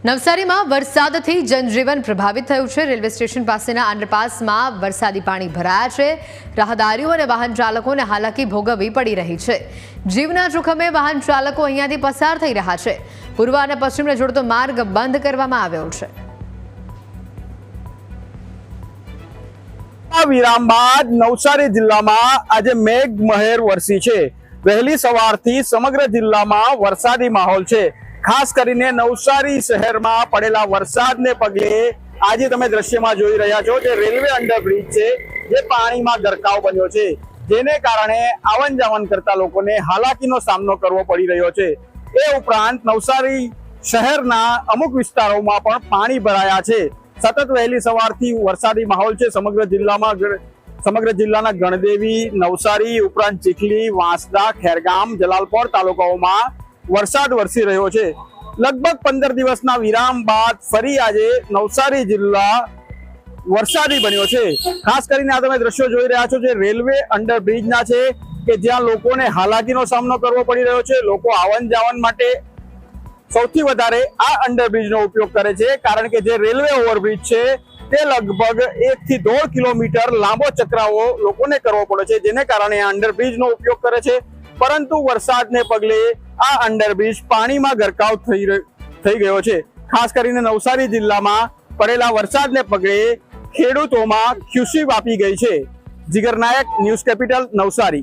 નવસારીમાં વરસાદથી જનજીવન પ્રભાવિત થયું છે। રેલવે સ્ટેશન પાસેના અંડરપાસમાં વરસાદી પાણી ભરાયા છે। રાહદારીઓ અને વાહન ચાલકોને હાલાકી ભોગવવી પડી રહી છે। જીવના જોખમે વાહન ચાલકો અહીંયાથી પસાર થઈ રહ્યા છે। પૂર્વ અને પશ્ચિમને જોડતો માર્ગ બંધ કરવામાં આવ્યો છે। વિરામ બાદ નવસારી જિલ્લામાં આજે મેઘમહેર વરસી છે। વહેલી સવારથી સમગ્ર જિલ્લામાં વરસાદી માહોલ છે। ખાસ કરીને નવસારી શહેરમાં પડેલા વરસાદને પગલે આજે તમે દ્રશ્યમાં જોઈ રહ્યા છો જે રેલવે અંડરબ્રિજ છે જે પાણીમાં ગરકાવ બન્યો છે, જેને કારણે આવન જાવન કરતા લોકોને હાલાકીનો સામનો કરવો પડી રહ્યો છે। એ ઉપરાંત નવસારી શહેરના અમુક વિસ્તારોમાં પણ પાણી ભરાયા છે। સતત વહેલી સવારથી વરસાદી માહોલ છે સમગ્ર જિલ્લાના ગણદેવી, નવસારી ઉપરાંત ચીખલી, વાંસદા, ખેરગામ, જલાલપોર તાલુકાઓમાં વરસાદ વરસી રહ્યો છે। લગભગ 15 દિવસના વિરામ બાદ ફરી આજે નવસારી જિલ્લા વરસાદી બન્યો છે। ખાસ કરીને આ તમે દ્રશ્યો જોઈ રહ્યા છો જે રેલવે અંડરબ્રિજના છે કે જ્યાં લોકોને હાલાકીનો સામનો કરવો પડી રહ્યો છે। લોકો આવન જાવન માટે સૌથી વધારે આ અંડરબ્રિજનો ઉપયોગ કરે છે, કારણ કે જે રેલવે ઓવરબ્રિજ છે તે લગભગ 1 થી 1.5 કિલોમીટર લાંબો ચક્રાવો લોકોને કરવો પડે છે, જેને કારણે આ અંડરબ્રિજનો ઉપયોગ કરે છે। પરંતુ વરસાદને પગલે આ અંડરબ્રિજ પાણીમાં ગરકાવ થઈ ગયો છે। ખાસ કરીને નવસારી જિલ્લામાં પડેલા વરસાદને પગલે ખેડૂતોમાં ખુશી વ્યાપી ગઈ છે। જીગર નાયક, ન્યૂઝ કેપિટલ, નવસારી।